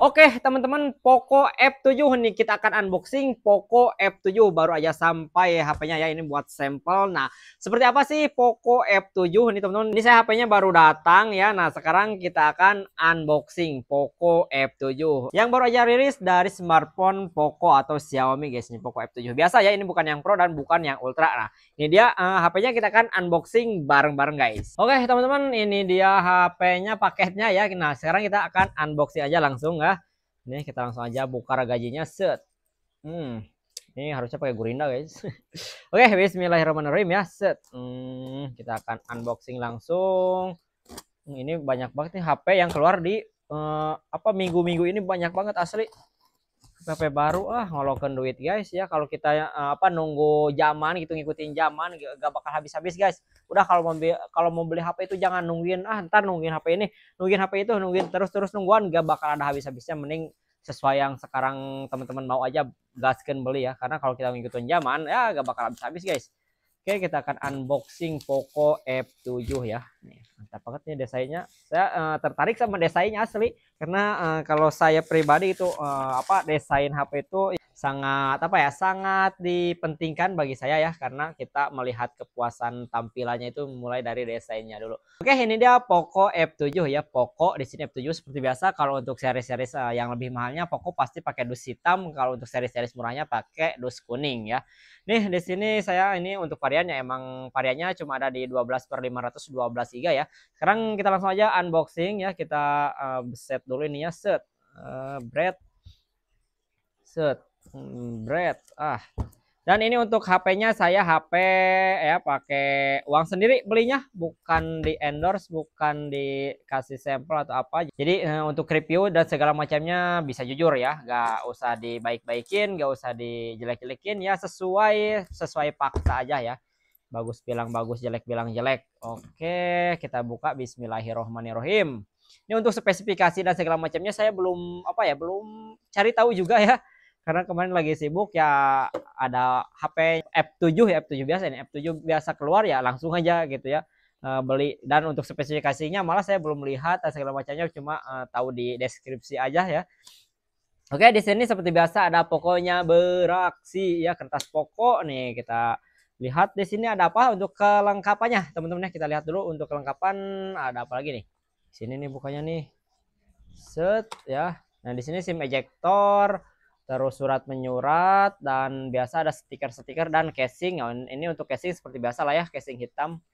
Oke teman-teman, Poco F7 nih kita akan unboxing Poco F7 baru aja sampai HP-nya ya, ini buat sampel. Nah, seperti apa sih Poco F7 nih teman-teman? Ini saya HP-nya baru datang ya. Nah, sekarang kita akan unboxing Poco F7 yang baru aja rilis dari smartphone Poco atau Xiaomi guys. Ini Poco F7 biasa ya, ini bukan yang Pro dan bukan yang Ultra. Nah, ini dia HP-nya kita akan unboxing bareng-bareng guys. Oke teman-teman, ini dia HP-nya, paketnya ya. Nah, sekarang kita akan unboxing aja langsung ya. Ini kita langsung aja buka gajinya set. Ini harusnya pakai Gurinda guys. Oke, bismillahirrahmanirrahim ya set. Kita akan unboxing langsung. Ini banyak banget nih HP yang keluar di minggu-minggu ini, banyak banget asli. HP baru ngolokin duit guys ya. Kalau kita nunggu zaman gitu, ngikutin zaman gak bakal habis-habis guys. Udah kalau mau beli HP itu jangan nungguin ntar nungguin HP ini, nungguin HP itu, nungguin terus nungguan, gak bakal ada habis-habisnya. Mending sesuai yang sekarang teman-teman mau aja gaskan beli ya, karena kalau kita ngikutin zaman ya gak bakal habis-habis guys. Oke, kita akan unboxing Poco F7 ya. Nih, mantap banget nih desainnya. Saya tertarik sama desainnya asli, karena kalau saya pribadi itu desain HP itu sangat dipentingkan bagi saya ya, karena kita melihat kepuasan tampilannya itu mulai dari desainnya dulu. Oke, ini dia Poco F7 ya. Poco di sini F7 seperti biasa. Kalau untuk seri-seri yang lebih mahalnya Poco pasti pakai dus hitam, kalau untuk seri-seri murahnya pakai dus kuning ya. Nih di sini saya ini untuk variannya, emang variannya cuma ada di 12/512 GB ya. Sekarang kita langsung aja unboxing ya. Kita set dulu ini ya, set. Bread. Set. Bread. Dan ini untuk HP-nya, saya HP ya pakai uang sendiri belinya, bukan di endorse, bukan dikasih sampel atau apa. Jadi untuk review dan segala macamnya bisa jujur ya, gak usah dibaik-baikin, gak usah dijelek-jelekin ya, sesuai fakta aja ya. Bagus bilang bagus, jelek bilang jelek. Oke, kita buka, bismillahirrohmanirrohim. Ini untuk spesifikasi dan segala macamnya saya belum belum cari tahu juga ya, karena kemarin lagi sibuk ya. Ada HP F7 ya, F7 biasa ini, F7 biasa keluar ya langsung aja gitu ya beli. Dan untuk spesifikasinya malah saya belum lihat segala macamnya, cuma tahu di deskripsi aja ya. Oke, di sini seperti biasa ada pokoknya beraksi ya, kertas Poco nih. Kita lihat di sini ada apa untuk kelengkapannya teman-teman ya. Kita lihat dulu untuk kelengkapan ada apa lagi nih. Sini nih bukannya nih. Set ya. Nah, di sini SIM ejector, terus surat menyurat, dan biasa ada stiker-stiker dan casing. Ini untuk casing seperti biasa lah ya, casing hitam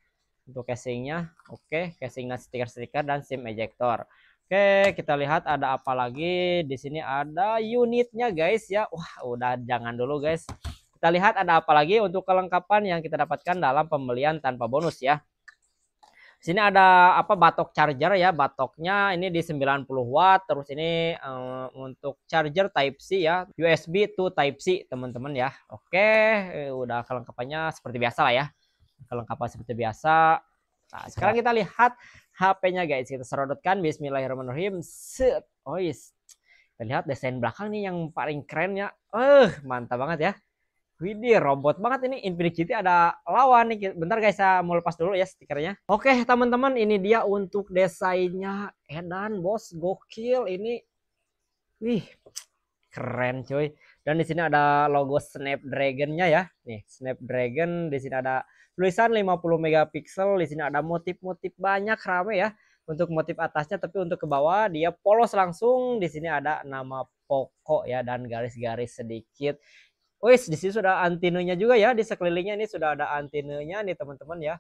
untuk casingnya. Oke, casing dan stiker-stiker dan SIM ejector. Oke, kita lihat ada apa lagi. Di sini ada unitnya guys ya. Wah, udah jangan dulu guys. Kita lihat ada apa lagi untuk kelengkapan yang kita dapatkan dalam pembelian tanpa bonus ya. Sini ada batok charger ya, batoknya ini di 90 watt. Terus ini untuk charger Type C ya, USB to Type C teman-teman ya. Oke, udah kelengkapannya seperti biasa lah ya, kelengkapan seperti biasa. Nah, sekarang kita lihat HP-nya guys, kita serodotkan, bismillahirrahmanirrahim. Set. Kita lihat desain belakang nih yang paling keren ya. Mantap banget ya. Widih, robot banget ini. Infinity GT ada lawan nih. Bentar guys, saya mau lepas dulu ya stikernya. Oke teman-teman, ini dia untuk desainnya. Edan bos, gokil ini. Wih, keren cuy. Dan di sini ada logo Snapdragon-nya ya. Nih, Snapdragon. Di sini ada tulisan 50 megapiksel. Di sini ada motif-motif banyak, rame ya. Untuk motif atasnya, tapi untuk ke bawah dia polos langsung. Di sini ada nama Poco ya, dan garis-garis sedikit. Di sini sudah antenanya juga ya, di sekelilingnya ini sudah ada antenanya nih teman-teman ya.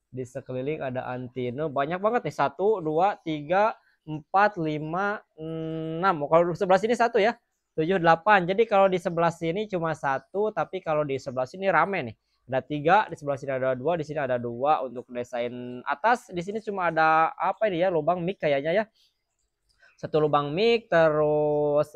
Di sekeliling ada antena banyak banget nih, 1 2 3 4 5 6. Kalau di sebelah sini 1 ya, 7 8. Jadi kalau di sebelah sini cuma 1, tapi kalau di sebelah sini rame nih. Ada 3, di sebelah sini ada 2, di sini ada 2. Untuk desain atas di sini cuma ada ini ya, lubang mic kayaknya ya. 1 lubang mic, terus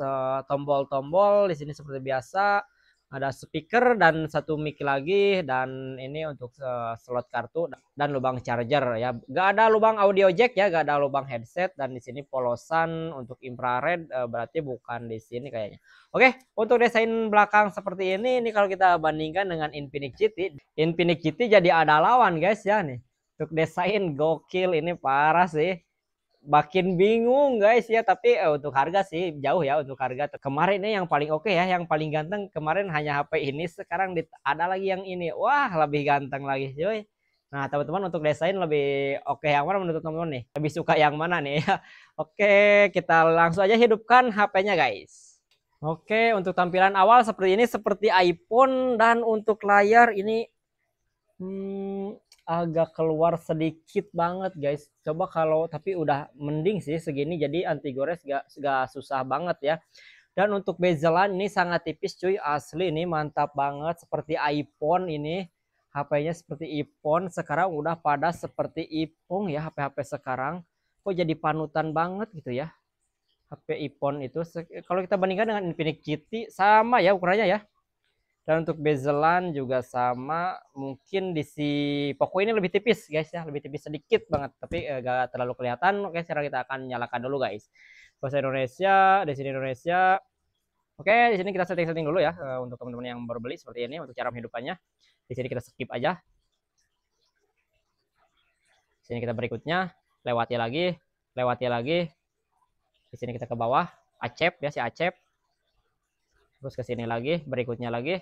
tombol-tombol di sini seperti biasa. Ada speaker dan 1 mic lagi, dan ini untuk slot kartu dan lubang charger ya. Gak ada lubang audio jack ya, gak ada lubang headset. Dan di sini polosan untuk infrared, berarti bukan di sini kayaknya. Oke, untuk desain belakang seperti ini kalau kita bandingkan dengan Infinix GT jadi ada lawan guys ya nih. Untuk desain gokil ini, parah sih. makin bingung guys ya, tapi untuk harga sih jauh ya, untuk harga kemarin ini yang paling oke ya, yang paling ganteng kemarin hanya HP ini, sekarang ada lagi yang ini, wah lebih ganteng lagi cuy. Nah teman-teman, untuk desain lebih oke yang mana menurut teman-teman nih, lebih suka yang mana nih ya? Oke, kita langsung aja hidupkan HP-nya guys. Oke, untuk tampilan awal seperti ini, seperti iPhone, dan untuk layar ini agak keluar sedikit banget guys. Coba kalau, tapi udah mending sih segini, jadi anti gores gak susah banget ya. Dan untuk bezelan ini sangat tipis cuy, asli ini mantap banget, seperti iPhone ini. HP-nya seperti iPhone, sekarang udah pada seperti iPhone ya, HP-HP sekarang. Kok jadi panutan banget gitu ya. HP iPhone itu kalau kita bandingkan dengan Infinix GT sama ya ukurannya ya. Dan untuk bezelan juga sama, mungkin di si Poco ini lebih tipis guys ya, lebih tipis sedikit banget, tapi gak terlalu kelihatan. Oke, sekarang kita akan nyalakan dulu guys. Bahasa Indonesia, di sini Indonesia. Oke, di sini kita setting-setting dulu ya, untuk teman-teman yang baru beli seperti ini untuk cara menghidupannya. Di sini kita skip aja. Di sini kita berikutnya lewati lagi, lewati lagi. Di sini kita ke bawah, acep ya, si acep. Terus ke sini lagi, berikutnya lagi.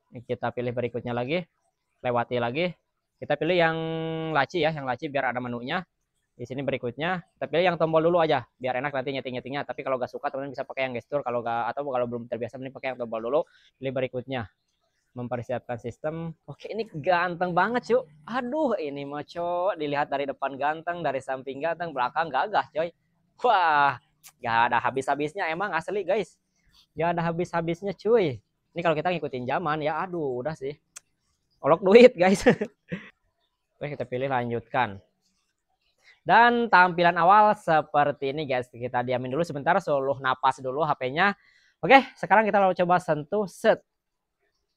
Kita pilih berikutnya lagi, lewati lagi. Kita pilih yang laci ya, yang laci biar ada menunya. Di sini berikutnya kita pilih yang tombol dulu aja biar enak nanti nyeting-nyetingnya. Tapi kalau gak suka teman-teman bisa pakai yang gestur, kalau gak, atau kalau belum terbiasa mending pakai yang tombol dulu. Pilih berikutnya, mempersiapkan sistem. Oke, ini ganteng banget cuy. Aduh, ini mah coy, dilihat dari depan ganteng, dari samping ganteng, belakang gagah coy. Wah, gak ada habis-habisnya emang asli guys. Gak ada habis-habisnya cuy. Ini kalau kita ngikutin zaman ya, aduh udah sih. Olok duit guys. Oke, kita pilih lanjutkan. Dan tampilan awal seperti ini guys. Kita diamin dulu sebentar, suruh napas dulu HP-nya. Oke, sekarang kita coba sentuh set.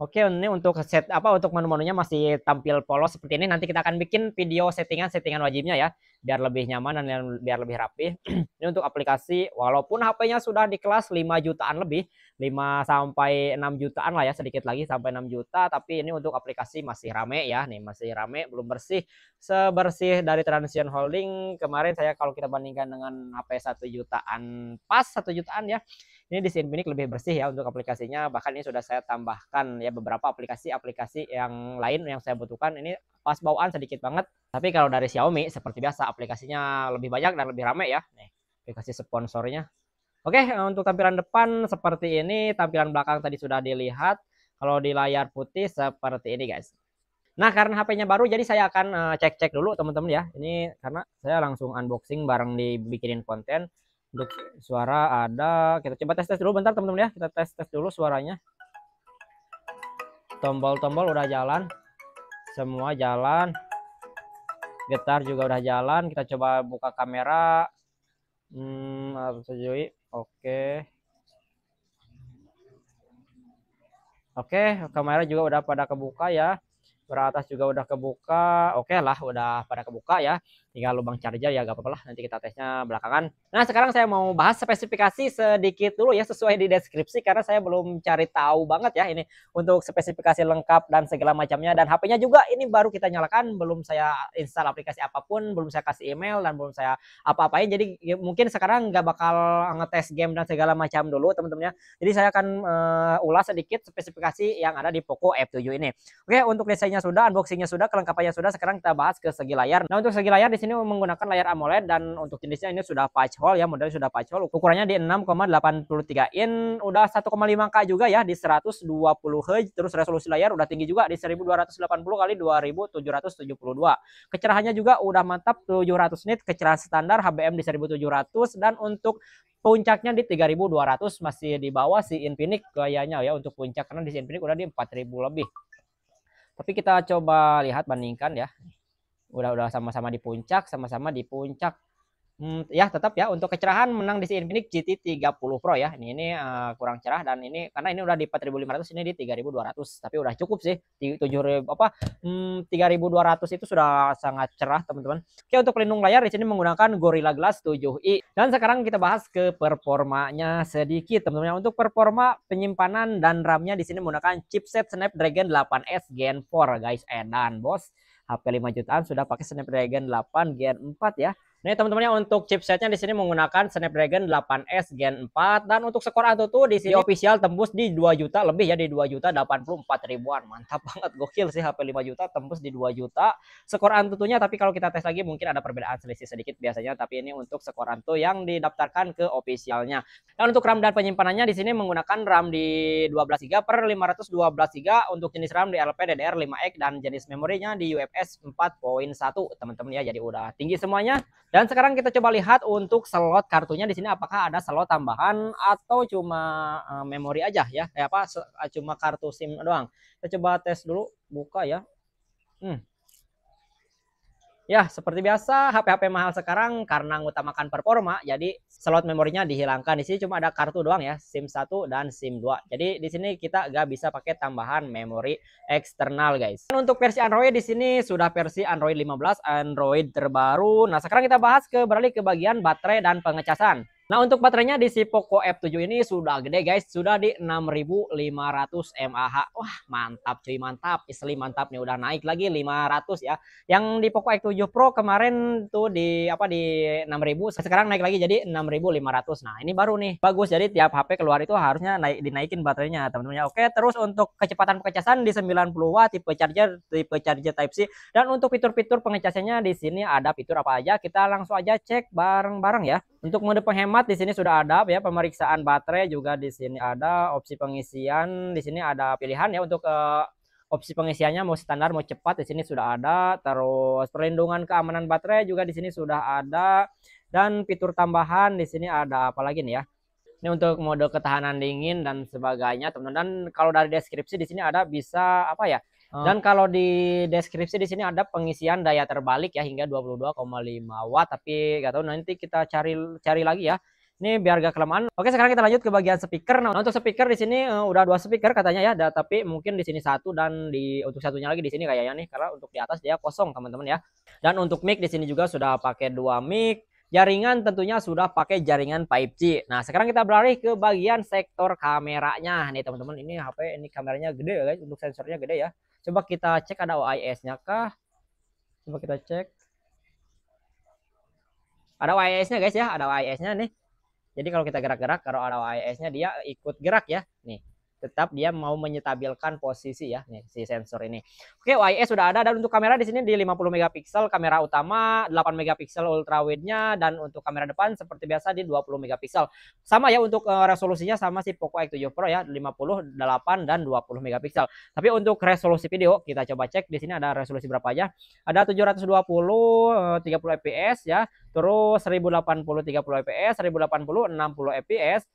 Oke, ini untuk set apa, untuk menu-menunya masih tampil polos seperti ini. Nanti kita akan bikin video settingan wajibnya ya, biar lebih nyaman dan biar lebih rapi. Ini untuk aplikasi, walaupun HP-nya sudah di kelas 5 jutaan lebih, 5 sampai 6 jutaan lah ya, sedikit lagi sampai 6 juta, tapi ini untuk aplikasi masih rame ya. Nih masih rame, belum bersih sebersih dari Transsion Holding kemarin. Saya kalau kita bandingkan dengan HP 1 jutaan, pas 1 jutaan ya. Ini di Infinix lebih bersih ya untuk aplikasinya. Bahkan ini sudah saya tambahkan ya beberapa aplikasi-aplikasi yang lain yang saya butuhkan. Ini pas bawaan sedikit banget. Tapi kalau dari Xiaomi seperti biasa aplikasinya lebih banyak dan lebih ramai ya. Nih, aplikasi sponsornya. Oke, untuk tampilan depan seperti ini. Tampilan belakang tadi sudah dilihat. Kalau di layar putih seperti ini guys. Nah, karena HP-nya baru jadi saya akan cek-cek dulu teman-teman ya. Ini karena saya langsung unboxing bareng dibikinin konten. Untuk suara ada, kita coba tes dulu bentar teman-teman ya, kita tes dulu suaranya. Tombol-tombol udah jalan, semua jalan, getar juga udah jalan. Kita coba buka kamera. Oke, kamera juga udah pada kebuka ya. Beratas juga udah kebuka. Oke lah, udah pada kebuka ya. Tinggal lubang charger ya, gak apa-apa lah, nanti kita tesnya belakangan. Nah, sekarang saya mau bahas spesifikasi sedikit dulu ya, sesuai di deskripsi, karena saya belum cari tahu banget ya ini untuk spesifikasi lengkap dan segala macamnya. Dan HP-nya juga ini baru kita nyalakan, belum saya install aplikasi apapun, belum saya kasih email, dan belum saya apa-apain. Jadi mungkin sekarang nggak bakal ngetes game dan segala macam dulu teman-teman ya. Jadi saya akan ulas sedikit spesifikasi yang ada di Poco F7 ini. Oke, untuk desainnya sudah, unboxingnya sudah, kelengkapannya sudah. Sekarang kita bahas ke segi layar. Nah, untuk segi layar di sini menggunakan layar AMOLED, dan untuk jenisnya ini sudah patch hole ya, modelnya sudah patch hole. Ukurannya di 6,83 in, udah 1,5K juga ya di 120 Hz. Terus resolusi layar udah tinggi juga di 1280 kali 2772. Kecerahannya juga udah mantap 700 nit, kecerahan standar HBM di 1700, dan untuk puncaknya di 3200, masih di bawah si Infinix kayaknya ya untuk puncak, karena di Infinix udah di 4000 lebih. Tapi kita coba lihat, bandingkan ya. Udah sama-sama di puncak, sama-sama di puncak. Ya tetap ya untuk kecerahan menang di Infinix GT 30 Pro ya. Ini kurang cerah, dan ini karena ini udah di 4500, ini di 3200. Tapi udah cukup sih. 3000 apa 3200 itu sudah sangat cerah, teman-teman. Oke, untuk pelindung layar di sini menggunakan Gorilla Glass 7i. Dan sekarang kita bahas ke performanya sedikit, teman-teman. Untuk performa penyimpanan dan RAM-nya di sini menggunakan chipset Snapdragon 8S Gen 4, guys. Edan, bos. HP 5 jutaan sudah pakai Snapdragon 8 Gen 4 ya. Nih teman-temannya untuk chipsetnya di sini menggunakan Snapdragon 8S Gen 4 dan untuk skor Antutu di sini official tembus di 2 juta lebih ya, di 2 juta 84 ribuan. Mantap banget, gokil sih, HP 5 juta tembus di 2 juta skor Antutunya. Tapi kalau kita tes lagi mungkin ada perbedaan selisih sedikit biasanya, tapi ini untuk skor Antutu yang didaftarkan ke officialnya. Dan untuk RAM dan penyimpanannya di sini menggunakan RAM di 12 GB per 512 GB untuk jenis RAM di LPDDR5X dan jenis memorinya di UFS 4.1 teman-teman ya. Jadi udah tinggi semuanya. Dan sekarang kita coba lihat untuk slot kartunya di sini apakah ada slot tambahan atau cuma memori aja ya. Cuma kartu SIM doang. Kita coba tes dulu, buka ya. Ya, seperti biasa HP-HP mahal sekarang karena mengutamakan performa, jadi slot memorinya dihilangkan. Di sini cuma ada kartu doang ya, SIM 1 dan SIM 2. Jadi di sini kita nggak bisa pakai tambahan memori eksternal, guys. Dan untuk versi Android di sini sudah versi Android 15, Android terbaru. Nah, sekarang kita beralih ke bagian baterai dan pengecasan. Nah, untuk baterainya di si Poco F7 ini sudah gede, guys. Sudah di 6500 mAh. Wah, mantap cuy, mantap. Isli mantap nih, udah naik lagi 500 ya. Yang di Poco F7 Pro kemarin tuh di 6000, sekarang naik lagi jadi 6500. Nah, ini baru nih. Bagus. Jadi tiap HP keluar itu harusnya dinaikin baterainya, teman-teman ya. Oke, terus untuk kecepatan pengecasan di 90 watt, tipe charger Type C. Dan untuk fitur-fitur pengecasannya di sini ada fitur apa aja? Kita langsung aja cek bareng-bareng ya. Untuk mode penghemat di sini sudah ada ya, pemeriksaan baterai juga di sini ada, opsi pengisian di sini ada pilihan ya untuk opsi pengisiannya mau standar mau cepat di sini sudah ada. Terus perlindungan keamanan baterai juga di sini sudah ada, dan fitur tambahan di sini ada apa lagi nih ya. Ini untuk mode ketahanan dingin dan sebagainya, teman-teman. Dan kalau dari deskripsi di sini ada bisa apa ya? Dan kalau di deskripsi di sini ada pengisian daya terbalik ya hingga 22,5 watt, tapi nggak tahu, nanti kita cari lagi ya. Ini biar gak kelamaan. Oke, sekarang kita lanjut ke bagian speaker. Nah, untuk speaker di sini udah 2 speaker katanya ya, tapi mungkin di sini 1 dan untuk satunya lagi di sini kayaknya nih, karena untuk di atas dia kosong, teman-teman ya. Dan untuk mic di sini juga sudah pakai 2 mic. Jaringan tentunya sudah pakai jaringan 5G. Nah, sekarang kita beralih ke bagian sektor kameranya nih, teman-teman. Ini HP ini kameranya gede ya, guys. Untuk sensornya gede ya. Coba kita cek ada OIS-nya kah? Coba kita cek. Ada OIS-nya, guys ya, ada OIS-nya nih. Jadi kalau kita gerak-gerak, kalau ada OIS-nya dia ikut gerak ya. Nih, tetap dia mau menyetabilkan posisi ya, nih si sensor ini. Oke, OIS sudah ada. Dan untuk kamera di sini di 50 megapiksel kamera utama, 8 megapiksel ultra wide-nya, dan untuk kamera depan seperti biasa di 20 megapiksel. Sama ya, untuk resolusinya sama si Poco X7 Pro ya, 58 dan 20 megapiksel. Tapi untuk resolusi video kita coba cek di sini ada resolusi berapa aja. Ada 720 30 fps ya, terus 1080 30 fps, 1080 60 fps.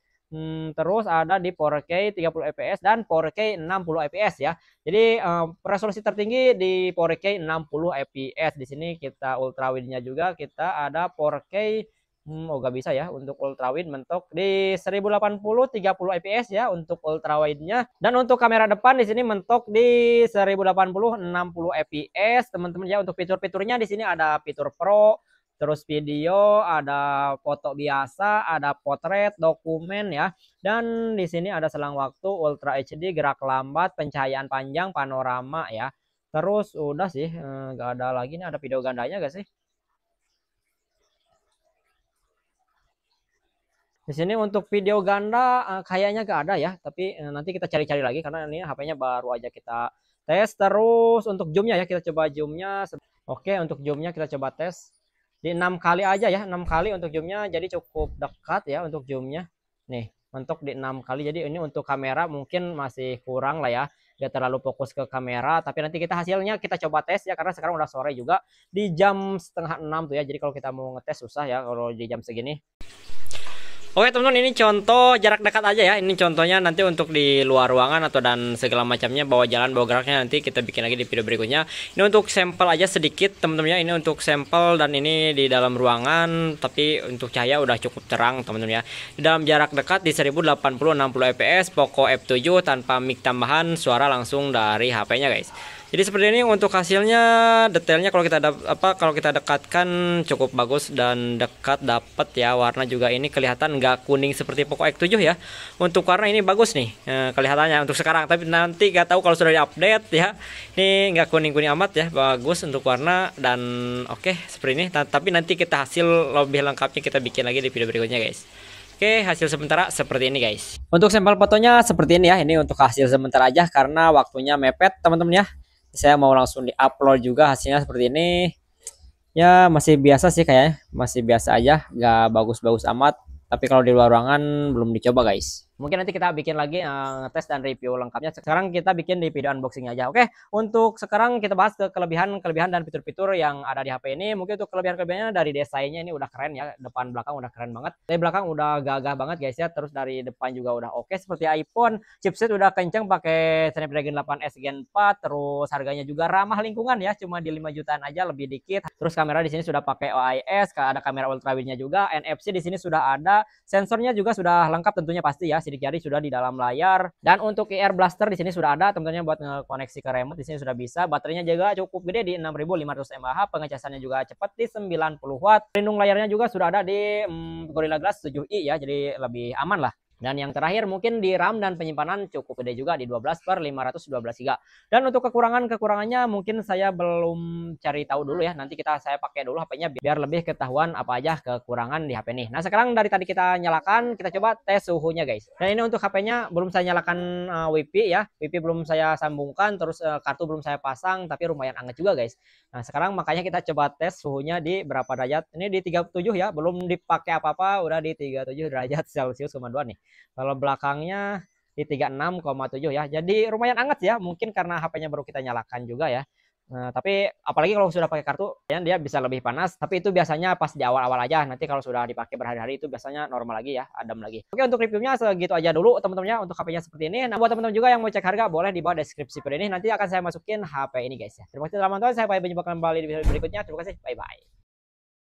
Terus ada di 4K 30 fps dan 4K 60 fps ya. Jadi resolusi tertinggi di 4K 60 fps. Di sini kita ultra wide-nya juga kita ada 4K. Gak bisa ya untuk ultra wide, mentok di 1080 30 fps ya untuk ultra wide-nya. Dan untuk kamera depan di sini mentok di 1080 60 fps, teman-teman ya. Untuk fitur-fiturnya di sini ada fitur Pro, terus video, ada foto biasa, ada potret, dokumen ya. Dan di sini ada selang waktu, Ultra HD, gerak lambat, pencahayaan panjang, panorama ya. Terus udah sih, nggak ada lagi nih. Ada video gandanya gak sih? Di sini untuk video ganda kayaknya gak ada ya, tapi nanti kita cari-cari lagi karena ini HP-nya baru aja kita tes. Terus untuk zoomnya ya, kita coba zoomnya. Oke, untuk zoomnya kita coba tes di 6 kali aja ya, 6 kali untuk zoomnya, jadi cukup dekat ya untuk zoomnya. Nih, mentok di 6 kali. Jadi ini untuk kamera mungkin masih kurang lah ya, gak terlalu fokus ke kamera. Tapi nanti kita hasilnya kita coba tes ya, karena sekarang udah sore juga, di jam setengah 6 tuh ya. Jadi kalau kita mau ngetes susah ya kalau di jam segini. Oke teman-teman, ini contoh jarak dekat aja ya. Ini contohnya nanti untuk di luar ruangan atau dan segala macamnya, bawa jalan, bawa geraknya nanti kita bikin lagi di video berikutnya. Ini untuk sampel aja sedikit teman-teman ya. Ini untuk sampel, dan ini di dalam ruangan, tapi untuk cahaya udah cukup terang teman-teman ya. Di dalam jarak dekat di 1080 60 fps, Poco F7 tanpa mic tambahan, suara langsung dari HP-nya guys. Jadi seperti ini untuk hasilnya, detailnya kalau kita dekatkan cukup bagus dan dekat dapat ya. Warna juga ini kelihatan nggak kuning seperti Poco X7 ya. Untuk warna ini bagus nih kelihatannya untuk sekarang, tapi nanti nggak tahu kalau sudah diupdate ya. Ini nggak kuning-kuning amat ya, bagus untuk warna dan oke seperti ini. Tapi nanti kita hasil lebih lengkapnya kita bikin lagi di video berikutnya guys. Oke, hasil sementara seperti ini guys. Untuk sampel fotonya seperti ini ya. Ini untuk hasil sementara aja karena waktunya mepet teman-teman ya. Saya mau langsung di-upload juga hasilnya seperti ini. Ya masih biasa sih kayaknya, masih biasa aja, nggak bagus-bagus amat. Tapi kalau di luar ruangan belum dicoba guys. Mungkin nanti kita bikin lagi ngetes dan review lengkapnya. Sekarang kita bikin di video unboxing aja. Oke, untuk sekarang kita bahas ke kelebihan dan fitur-fitur yang ada di HP ini. Mungkin untuk kelebihan-kelebihannya dari desainnya ini udah keren ya. Depan belakang udah keren banget. Dari belakang udah gagah banget guys ya. Terus dari depan juga udah oke seperti iPhone. Chipset udah kenceng pakai Snapdragon 8S Gen 4. Terus harganya juga ramah lingkungan ya. Cuma di 5 jutaan aja, lebih dikit. Terus kamera di sini sudah pakai OIS, ada kamera ultrawide-nya juga. NFC di sini sudah ada. Sensornya juga sudah lengkap tentunya pasti ya. Sidik jari sudah di dalam layar, dan untuk IR blaster di sini sudah ada tentunya buat ngekoneksi ke remote. Di sini sudah bisa. Baterainya juga cukup gede di 6500 mAh, pengecasannya juga cepat di 90 watt. Pelindung layarnya juga sudah ada di Gorilla Glass 7i ya, jadi lebih aman lah. Dan yang terakhir mungkin di RAM dan penyimpanan cukup gede juga di 12/512 GB. Dan untuk kekurangannya mungkin saya belum cari tahu dulu ya. Nanti saya pakai dulu HP-nya biar lebih ketahuan apa aja kekurangan di HP nih. Nah, sekarang dari tadi kita nyalakan, kita coba tes suhunya guys. Dan ini untuk HP-nya belum saya nyalakan WiFi ya. WiFi belum saya sambungkan, terus kartu belum saya pasang, tapi lumayan hangat juga guys. Nah, sekarang makanya kita coba tes suhunya di berapa derajat. Ini di 37 ya, belum dipakai apa-apa udah di 37 derajat Celcius koma 2 nih. Kalau belakangnya di 36,7 ya. Jadi lumayan hangat ya. Mungkin karena HP-nya baru kita nyalakan juga ya. Nah, tapi apalagi kalau sudah pakai kartu, dia bisa lebih panas. Tapi itu biasanya pas di awal-awal aja. Nanti kalau sudah dipakai berhari-hari itu biasanya normal lagi ya, adem lagi. Oke, untuk reviewnya segitu aja dulu teman-temannya untuk HP-nya seperti ini. Nah, buat teman-teman juga yang mau cek harga, boleh di bawah deskripsi video ini. Nanti akan saya masukin HP ini guys ya. Terima kasih teman-teman. Saya sampai berjumpa kembali di video berikutnya. Terima kasih. Bye-bye.